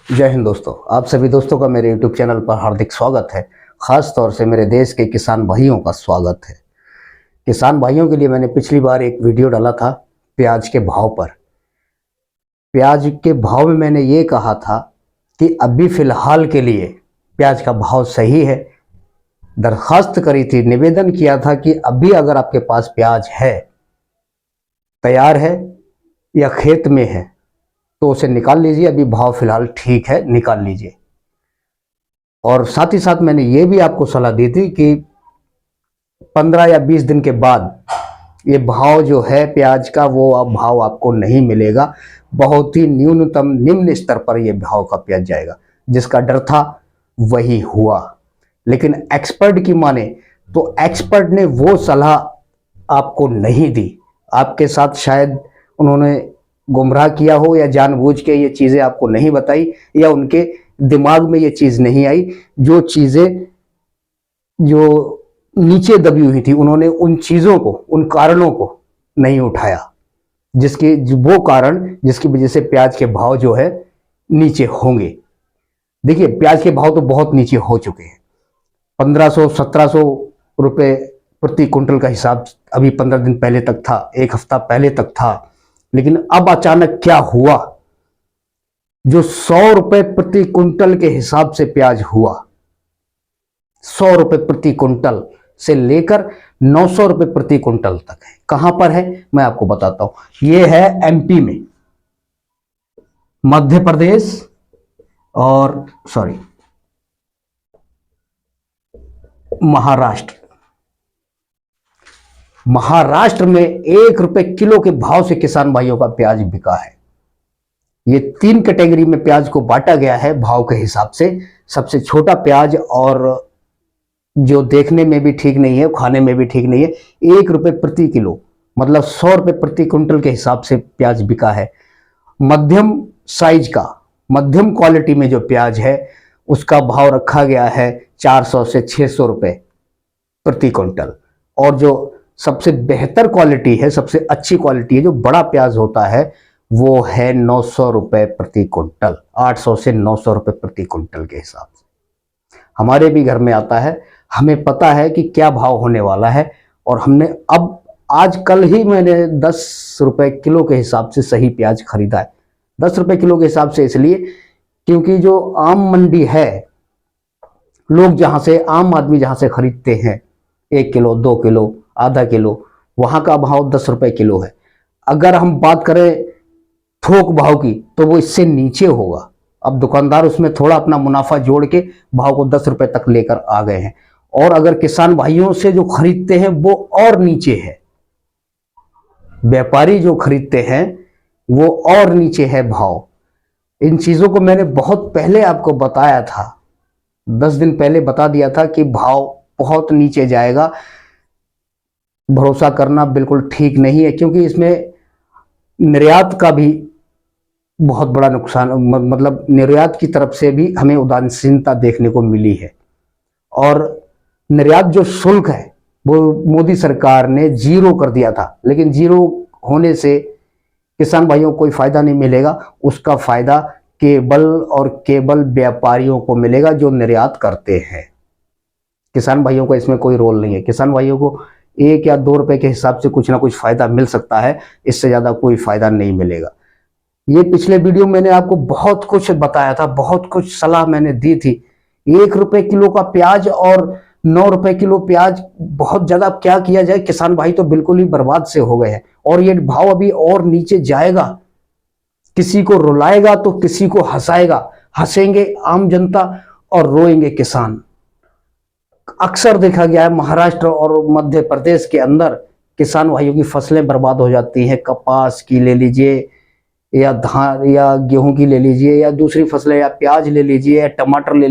जय हिंद दोस्तों। आप सभी दोस्तों का मेरे YouTube चैनल पर हार्दिक स्वागत है। खास तौर से मेरे देश के किसान भाइयों का स्वागत है। किसान भाइयों के लिए मैंने पिछली बार एक वीडियो डाला था प्याज के भाव पर। प्याज के भाव में मैंने ये कहा था कि अभी फिलहाल के लिए प्याज का भाव सही है। दरखास्त करी थी, निवेदन किया था कि अभी अगर आपके पास प्याज है, तैयार है या खेत में है तो उसे निकाल लीजिए। अभी भाव फिलहाल ठीक है, निकाल लीजिए। और साथ ही साथ मैंने ये भी आपको सलाह दी थी कि 15 या 20 दिन के बाद ये भाव जो है प्याज का, वो अब भाव आपको नहीं मिलेगा। बहुत ही न्यूनतम निम्न स्तर पर यह भाव का प्याज जाएगा। जिसका डर था वही हुआ। लेकिन एक्सपर्ट की माने तो एक्सपर्ट ने वो सलाह आपको नहीं दी। आपके साथ शायद उन्होंने गुमराह किया हो या जानबूझ के ये चीजें आपको नहीं बताई, या उनके दिमाग में ये चीज नहीं आई। जो चीजें जो नीचे दबी हुई थी, उन्होंने उन चीजों को, उन कारणों को नहीं उठाया, वो कारण जिसकी वजह से प्याज के भाव जो है नीचे होंगे। देखिए, प्याज के भाव तो बहुत नीचे हो चुके हैं। 1500-1700 रुपए प्रति कुंटल का हिसाब अभी 15 दिन पहले तक था, एक हफ्ता पहले तक था। लेकिन अब अचानक क्या हुआ, जो 100 रुपए प्रति कुंटल के हिसाब से प्याज हुआ, 100 रुपए प्रति कुंटल से लेकर 900 रुपए प्रति कुंटल तक है। कहां पर है मैं आपको बताता हूं। यह है एमपी में, मध्य प्रदेश और महाराष्ट्र में 1 रुपए किलो के भाव से किसान भाइयों का प्याज बिका है। ये 3 कैटेगरी में प्याज को बांटा गया है भाव के हिसाब से। सबसे छोटा प्याज, और जो देखने में भी ठीक नहीं है, खाने में भी ठीक नहीं है, 1 रुपए प्रति किलो, मतलब 100 रुपए प्रति कुंटल के हिसाब से प्याज बिका है। मध्यम साइज का, मध्यम क्वालिटी में जो प्याज है उसका भाव रखा गया है 400 से 600 रुपए प्रति कुंटल। और जो सबसे बेहतर क्वालिटी है, सबसे अच्छी क्वालिटी है, जो बड़ा प्याज होता है, वो है 900 रुपए प्रति कुंटल। 800 से 900 रुपए प्रति कुंटल के हिसाब से हमारे भी घर में आता है। हमें पता है कि क्या भाव होने वाला है। और हमने अब आज कल ही मैंने 10 रुपए किलो के हिसाब से सही प्याज खरीदा है। 10 रुपए किलो के हिसाब से इसलिए क्योंकि जो आम मंडी है, लोग जहां से, आम आदमी जहां से खरीदते हैं 1 किलो, 2 किलो, आधा किलो, वहां का भाव 10 रुपए किलो है। अगर हम बात करें थोक भाव की तो वो इससे नीचे होगा। अब दुकानदार उसमें थोड़ा अपना मुनाफा जोड़ के भाव को 10 रुपए तक लेकर आ गए हैं। और अगर किसान भाइयों से जो खरीदते हैं वो और नीचे है, व्यापारी जो खरीदते हैं वो और नीचे है भाव। इन चीजों को मैंने बहुत पहले आपको बताया था, 10 दिन पहले बता दिया था कि भाव बहुत नीचे जाएगा। भरोसा करना बिल्कुल ठीक नहीं है, क्योंकि इसमें निर्यात का भी बहुत बड़ा नुकसान, मतलब निर्यात की तरफ से भी हमें उदासीनता देखने को मिली है। और निर्यात जो शुल्क है वो मोदी सरकार ने 0 कर दिया था। लेकिन 0 होने से किसान भाइयों को कोई फायदा नहीं मिलेगा। उसका फायदा केवल और केवल व्यापारियों को मिलेगा जो निर्यात करते हैं। किसान भाइयों को इसमें कोई रोल नहीं है। किसान भाइयों को 1 या 2 रुपए के हिसाब से कुछ ना कुछ फायदा मिल सकता है, इससे ज्यादा कोई फायदा नहीं मिलेगा। ये पिछले वीडियो में मैंने आपको बहुत कुछ बताया था, बहुत कुछ सलाह मैंने दी थी। 1 रुपए किलो का प्याज और 9 रुपए किलो प्याज, बहुत ज्यादा क्या किया जाए। किसान भाई तो बिल्कुल ही बर्बाद से हो गए हैं। और ये भाव अभी और नीचे जाएगा। किसी को रुलाएगा तो किसी को हंसाएगा। हंसेंगे आम जनता और रोएंगे किसान। अक्सर देखा गया है महाराष्ट्र और मध्य प्रदेश के अंदर किसान भाइयों की फसलें बर्बाद हो जाती हैं। कपास की ले लीजिए, या धान या गेहूं की ले लीजिए, या दूसरी फसलें, या प्याज ले लीजिए, या टमाटर ले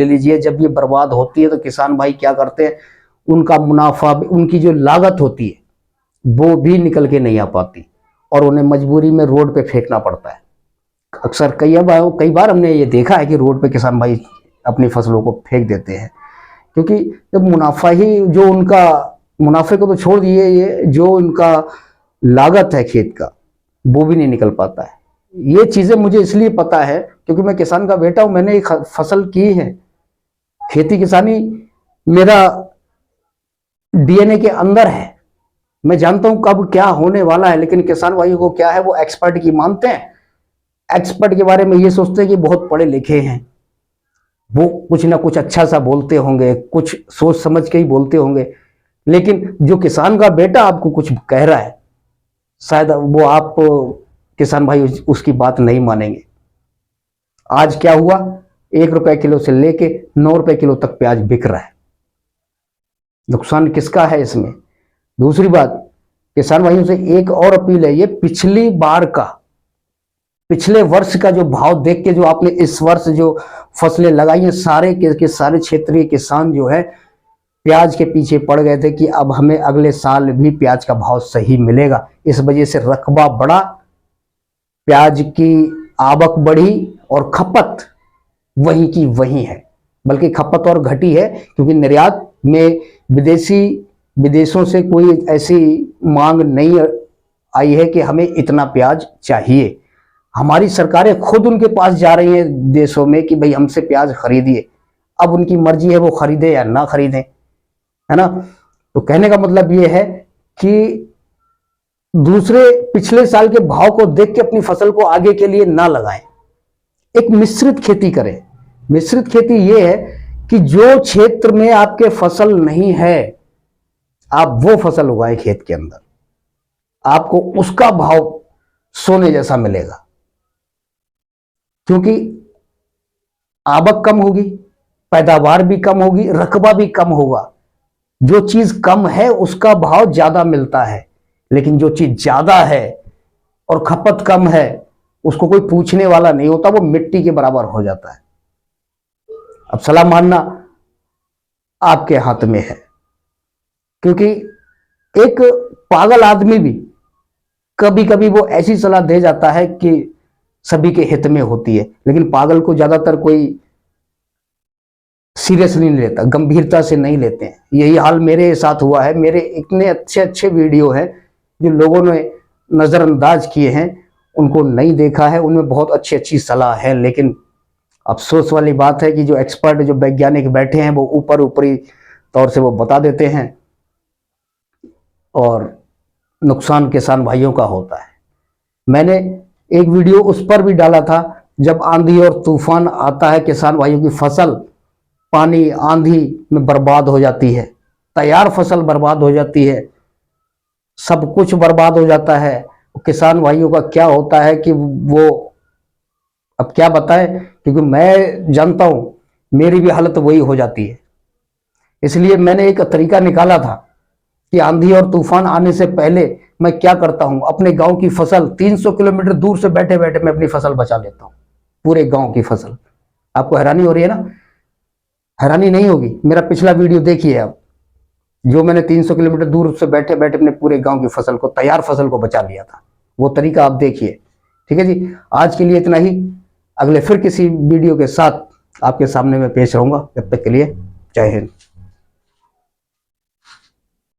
लीजिए। जब ये बर्बाद होती है तो किसान भाई क्या करते हैं, उनका मुनाफा, उनकी जो लागत होती है वो भी निकल के नहीं आ पाती, और उन्हें मजबूरी में रोड पे फेंकना पड़ता है। अक्सर कई बार हमने ये देखा है कि रोड पे किसान भाई अपनी फसलों को फेंक देते हैं। क्योंकि जब मुनाफा ही, जो उनका मुनाफे को तो छोड़ दिए, ये जो उनका लागत है खेत का, वो भी नहीं निकल पाता है। ये चीजें मुझे इसलिए पता है क्योंकि मैं किसान का बेटा हूं, मैंने एक फसल की है। खेती किसानी मेरा डीएनए के अंदर है। मैं जानता हूं कब क्या होने वाला है, लेकिन किसान भाइयों को क्या है, वो एक्सपर्ट की मानते हैं। एक्सपर्ट के बारे में ये सोचते हैं कि बहुत पढ़े लिखे हैं, वो कुछ ना कुछ अच्छा सा बोलते होंगे, कुछ सोच समझ के ही बोलते होंगे। लेकिन जो किसान का बेटा आपको कुछ कह रहा है, शायद वो आप किसान भाई उसकी बात नहीं मानेंगे। आज क्या हुआ, 1 रुपए किलो से लेके 9 रुपए किलो तक प्याज बिक रहा है। नुकसान किसका है इसमें? दूसरी बात, किसान भाइयों से एक और अपील है, ये पिछली बार का, पिछले वर्ष का जो भाव देख के जो आपने इस वर्ष जो फसलें लगाई हैं, सारे के सारे क्षेत्रीय किसान जो है प्याज के पीछे पड़ गए थे कि अब हमें अगले साल भी प्याज का भाव सही मिलेगा। इस वजह से रकबा बढ़ा, प्याज की आवक बढ़ी और खपत वही की वही है, बल्कि खपत और घटी है क्योंकि निर्यात में विदेशों से कोई ऐसी मांग नहीं आई है कि हमें इतना प्याज चाहिए। हमारी सरकारें खुद उनके पास जा रही हैं देशों में कि भाई हमसे प्याज खरीदिए। अब उनकी मर्जी है वो खरीदे या ना खरीदे, है ना। तो कहने का मतलब ये है कि दूसरे पिछले साल के भाव को देख के अपनी फसल को आगे के लिए ना लगाएं, एक मिश्रित खेती करें। मिश्रित खेती ये है कि जो क्षेत्र में आपके फसल नहीं है, आप वो फसल उगाएं खेत के अंदर, आपको उसका भाव सोने जैसा मिलेगा। क्योंकि आवक कम होगी, पैदावार भी कम होगी, रकबा भी कम होगा। जो चीज कम है उसका भाव ज्यादा मिलता है, लेकिन जो चीज ज्यादा है और खपत कम है उसको कोई पूछने वाला नहीं होता, वो मिट्टी के बराबर हो जाता है। अब सलाह मानना आपके हाथ में है, क्योंकि एक पागल आदमी भी कभी कभी वो ऐसी सलाह दे जाता है कि सभी के हित में होती है, लेकिन पागल को ज्यादातर कोई सीरियसली नहीं लेता, गंभीरता से नहीं लेते हैं। यही हाल मेरे साथ हुआ है। मेरे इतने अच्छे अच्छे वीडियो हैं जो लोगों ने नजरअंदाज किए हैं, उनको नहीं देखा है, उनमें बहुत अच्छी अच्छी सलाह है, लेकिन अफसोस वाली बात है कि जो एक्सपर्ट, जो वैज्ञानिक बैठे हैं, वो ऊपरी तौर से वो बता देते हैं और नुकसान किसान भाइयों का होता है। मैंने एक वीडियो उस पर भी डाला था, जब आंधी और तूफान आता है किसान भाइयों की फसल पानी आंधी में बर्बाद हो जाती है, तैयार फसल बर्बाद हो जाती है, सब कुछ बर्बाद हो जाता है। किसान भाइयों का क्या होता है कि वो, अब क्या बताएं, क्योंकि मैं जानता हूं मेरी भी हालत वही हो जाती है। इसलिए मैंने एक तरीका निकाला था कि आंधी और तूफान आने से पहले मैं क्या करता हूं, अपने गांव की फसल 300 किलोमीटर दूर से बैठे बैठे मैं अपनी फसल बचा लेता हूं, पूरे गांव की फसल। आपको हैरानी हो रही है ना? हैरानी नहीं होगी, मेरा पिछला वीडियो देखिए आप, जो मैंने 300 किलोमीटर दूर से बैठे बैठे अपने पूरे गांव की फसल को, तैयार फसल को बचा लिया था, वो तरीका आप देखिए। ठीक है जी, आज के लिए इतना ही। अगले फिर किसी वीडियो के साथ आपके सामने मैं पेश रहूंगा। तब तक के लिए जय हिंद।